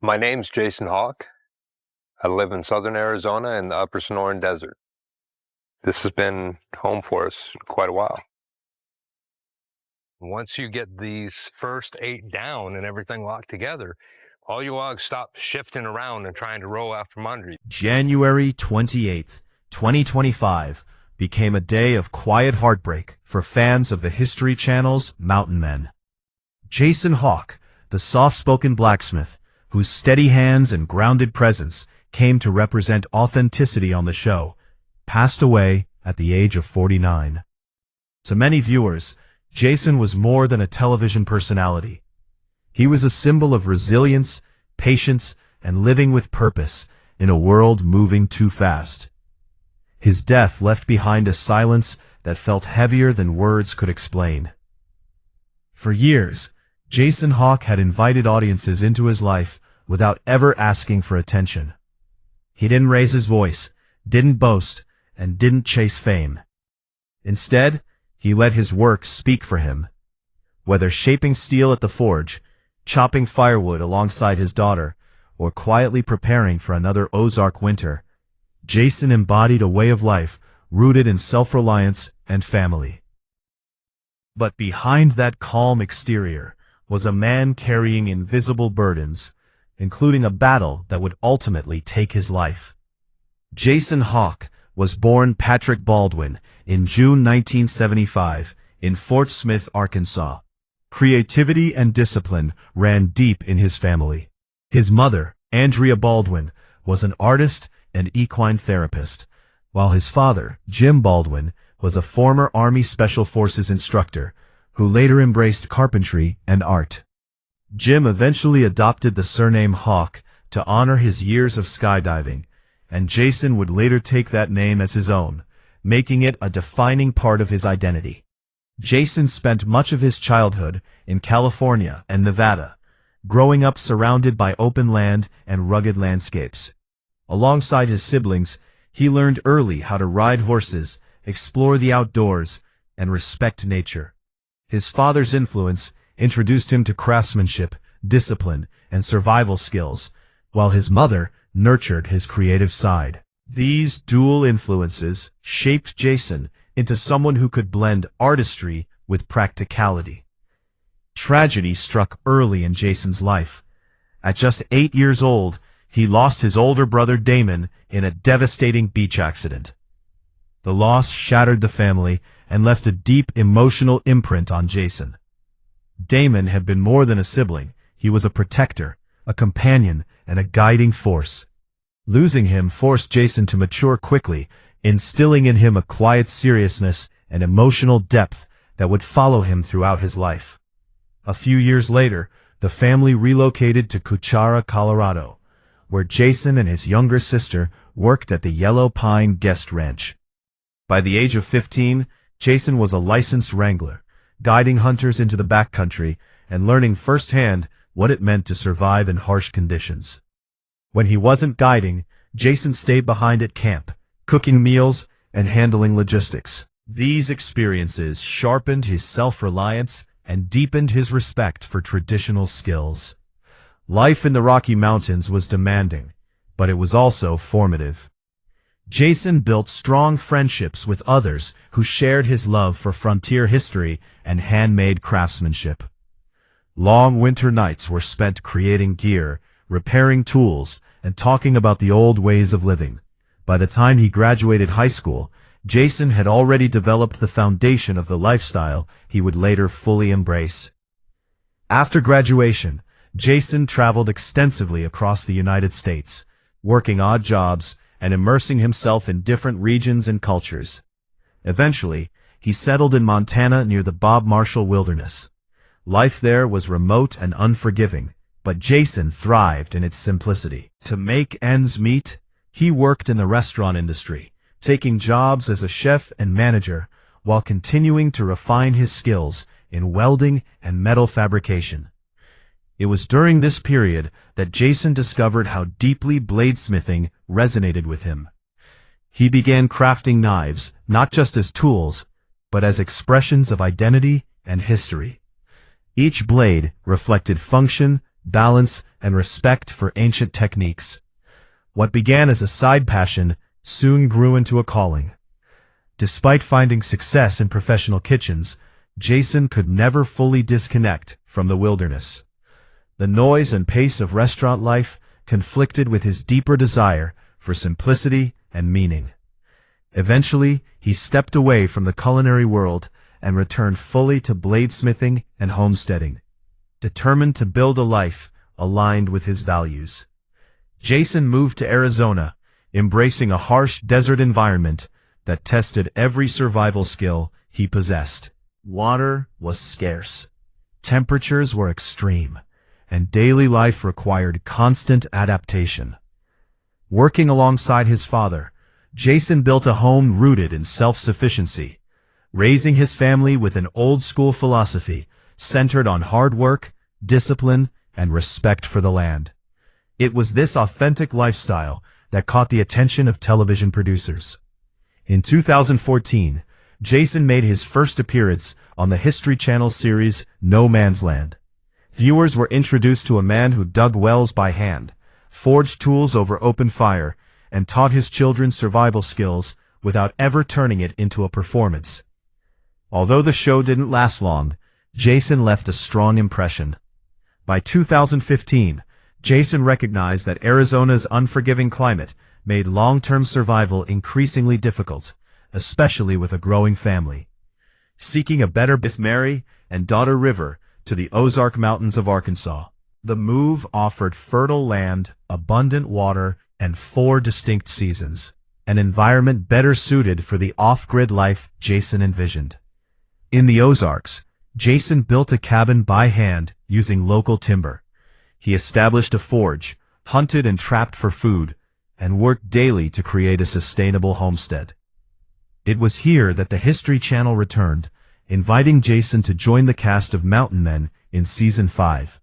My name's Jason Hawk. I live in southern Arizona in the upper Sonoran Desert. This has been home for us quite a while. Once you get these first 8 down and everything locked together, all you logs stop shifting around and trying to roll out from under you. January 28th, 2025 became a day of quiet heartbreak for fans of the History Channel's Mountain Men. Jason Hawk, the soft-spoken blacksmith, whose steady hands and grounded presence came to represent authenticity on the show, passed away at the age of 49. To many viewers, Jason was more than a television personality. He was a symbol of resilience, patience, and living with purpose in a world moving too fast. His death left behind a silence that felt heavier than words could explain. For years, Jason Hawk had invited audiences into his life without ever asking for attention. He didn't raise his voice, didn't boast, and didn't chase fame. Instead, he let his work speak for him. Whether shaping steel at the forge, chopping firewood alongside his daughter, or quietly preparing for another Ozark winter, Jason embodied a way of life rooted in self-reliance and family. But behind that calm exterior was a man carrying invisible burdens, including a battle that would ultimately take his life. Jason Hawk was born Patrick Baldwin in June 1975 in Fort Smith, Arkansas. Creativity and discipline ran deep in his family. His mother, Andrea Baldwin, was an artist and equine therapist, while his father, Jim Baldwin, was a former Army Special Forces instructor who later embraced carpentry and art. Jim eventually adopted the surname Hawk to honor his years of skydiving, and Jason would later take that name as his own, making it a defining part of his identity. Jason spent much of his childhood in California and Nevada, growing up surrounded by open land and rugged landscapes. Alongside his siblings, he learned early how to ride horses, explore the outdoors, and respect nature. His father's influence introduced him to craftsmanship, discipline, and survival skills, while his mother nurtured his creative side. These dual influences shaped Jason into someone who could blend artistry with practicality. Tragedy struck early in Jason's life. At just 8 years old, he lost his older brother Damon in a devastating beach accident. The loss shattered the family and left a deep emotional imprint on Jason. Damon had been more than a sibling. He was a protector, a companion, and a guiding force. Losing him forced Jason to mature quickly, instilling in him a quiet seriousness and emotional depth that would follow him throughout his life. A few years later, the family relocated to Cuchara, Colorado, where Jason and his younger sister worked at the Yellow Pine Guest Ranch. By the age of 15, Jason was a licensed wrangler, guiding hunters into the backcountry and learning firsthand what it meant to survive in harsh conditions. When he wasn't guiding, Jason stayed behind at camp, cooking meals and handling logistics. These experiences sharpened his self-reliance and deepened his respect for traditional skills. Life in the Rocky Mountains was demanding, but it was also formative. Jason built strong friendships with others who shared his love for frontier history and handmade craftsmanship. Long winter nights were spent creating gear, repairing tools, and talking about the old ways of living. By the time he graduated high school, Jason had already developed the foundation of the lifestyle he would later fully embrace. After graduation, Jason traveled extensively across the United States, working odd jobs and immersing himself in different regions and cultures. Eventually, he settled in Montana near the Bob Marshall Wilderness. Life there was remote and unforgiving, but Jason thrived in its simplicity. To make ends meet, he worked in the restaurant industry, taking jobs as a chef and manager while continuing to refine his skills in welding and metal fabrication. It was during this period that Jason discovered how deeply bladesmithing resonated with him. He began crafting knives not just as tools, but as expressions of identity and history. Each blade reflected function, balance, and respect for ancient techniques. What began as a side passion soon grew into a calling. Despite finding success in professional kitchens, Jason could never fully disconnect from the wilderness. The noise and pace of restaurant life conflicted with his deeper desire for simplicity and meaning. Eventually, he stepped away from the culinary world and returned fully to bladesmithing and homesteading, determined to build a life aligned with his values. Jason moved to Arizona, embracing a harsh desert environment that tested every survival skill he possessed. Water was scarce, temperatures were extreme, and daily life required constant adaptation. Working alongside his father, Jason built a home rooted in self-sufficiency, raising his family with an old-school philosophy centered on hard work, discipline, and respect for the land. It was this authentic lifestyle that caught the attention of television producers. In 2014, Jason made his first appearance on the History Channel series No Man's Land. Viewers were introduced to a man who dug wells by hand, forged tools over open fire, and taught his children survival skills without ever turning it into a performance. Although the show didn't last long, Jason left a strong impression. By 2015, Jason recognized that Arizona's unforgiving climate made long-term survival increasingly difficult, especially with a growing family. Seeking a better with Mary and daughter River to the Ozark Mountains of Arkansas. The move offered fertile land, abundant water, and 4 distinct seasons, an environment better suited for the off-grid life Jason envisioned. In the Ozarks, Jason built a cabin by hand using local timber. He established a forge, hunted and trapped for food, and worked daily to create a sustainable homestead. It was here that the History Channel returned, inviting Jason to join the cast of Mountain Men in Season 5.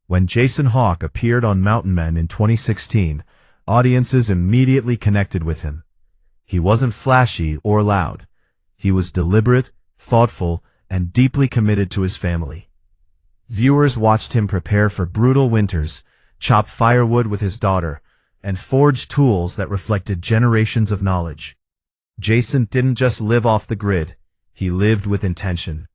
When Jason Hawk appeared on Mountain Men in 2016, audiences immediately connected with him. He wasn't flashy or loud. He was deliberate, thoughtful, and deeply committed to his family. Viewers watched him prepare for brutal winters, chop firewood with his daughter, and forge tools that reflected generations of knowledge. Jason didn't just live off the grid, he lived with intention.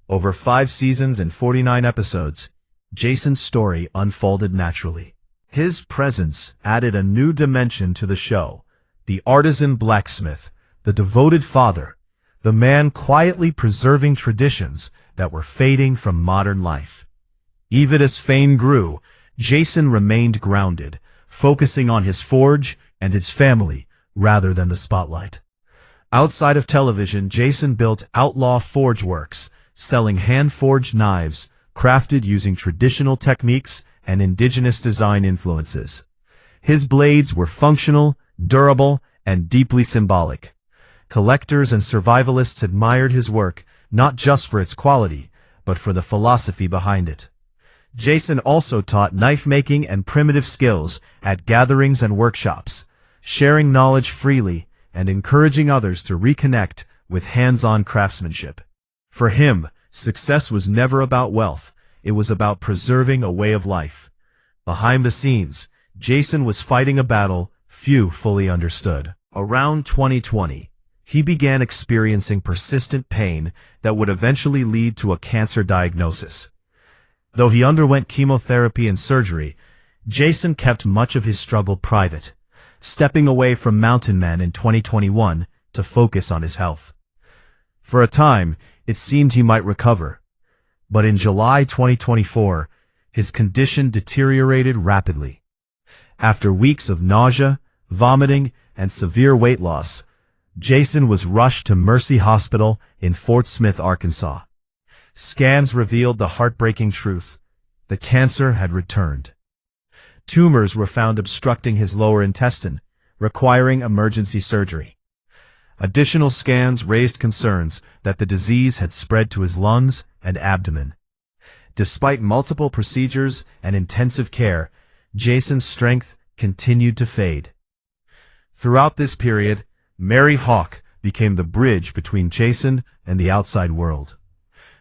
Over 5 seasons and 49 episodes, Jason's story unfolded naturally. His presence added a new dimension to the show, the artisan blacksmith, the devoted father, the man quietly preserving traditions that were fading from modern life. Even as fame grew, Jason remained grounded, focusing on his forge and his family rather than the spotlight. Outside of television, Jason built Outlaw Forge Works, selling hand-forged knives, crafted using traditional techniques and indigenous design influences. His blades were functional, durable, and deeply symbolic. Collectors and survivalists admired his work, not just for its quality, but for the philosophy behind it. Jason also taught knife-making and primitive skills at gatherings and workshops, sharing knowledge freely and encouraging others to reconnect with hands-on craftsmanship. For him, success was never about wealth, it was about preserving a way of life. Behind the scenes, Jason was fighting a battle few fully understood. Around 2020, he began experiencing persistent pain that would eventually lead to a cancer diagnosis. Though he underwent chemotherapy and surgery, Jason kept much of his struggle private, stepping away from Mountain Men in 2021 to focus on his health. For a time, it seemed he might recover, but in July 2024, his condition deteriorated rapidly. After weeks of nausea, vomiting, and severe weight loss, Jason was rushed to Mercy Hospital in Fort Smith, Arkansas. Scans revealed the heartbreaking truth. The cancer had returned. Tumors were found obstructing his lower intestine, requiring emergency surgery. Additional scans raised concerns that the disease had spread to his lungs and abdomen. Despite multiple procedures and intensive care, Jason's strength continued to fade. Throughout this period, Mary Hawk became the bridge between Jason and the outside world.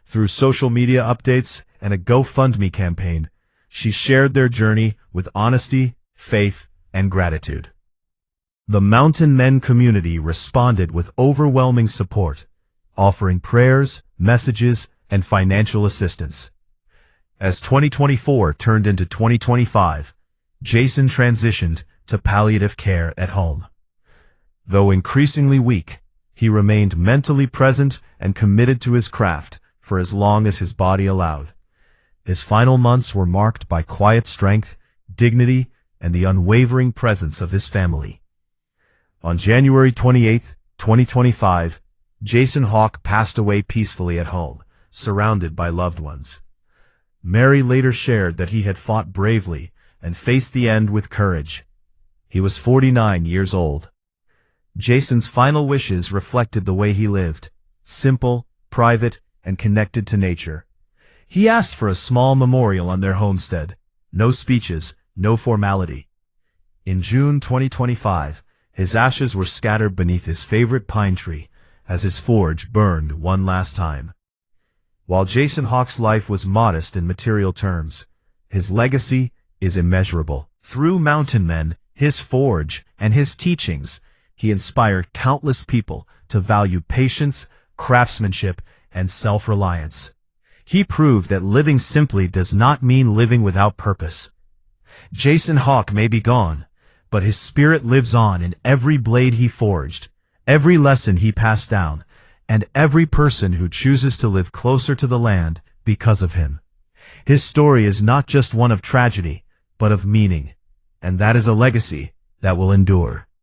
Through social media updates and a GoFundMe campaign, she shared their journey with honesty, faith, and gratitude. The Mountain Men community responded with overwhelming support, offering prayers, messages, and financial assistance. As 2024 turned into 2025, Jason transitioned to palliative care at home. Though increasingly weak, he remained mentally present and committed to his craft for as long as his body allowed. His final months were marked by quiet strength, dignity, and the unwavering presence of his family. On January 28, 2025, Jason Hawk passed away peacefully at home, surrounded by loved ones. Mary later shared that he had fought bravely and faced the end with courage. He was 49 years old. Jason's final wishes reflected the way he lived, simple, private, and connected to nature. He asked for a small memorial on their homestead. No speeches, no formality. In June 2025, his ashes were scattered beneath his favorite pine tree as his forge burned one last time. While Jason Hawk's life was modest in material terms, his legacy is immeasurable. Through Mountain Men, his forge, and his teachings, he inspired countless people to value patience, craftsmanship, and self-reliance. He proved that living simply does not mean living without purpose. Jason Hawk may be gone, but his spirit lives on in every blade he forged, every lesson he passed down, and every person who chooses to live closer to the land because of him. His story is not just one of tragedy, but of meaning, and that is a legacy that will endure.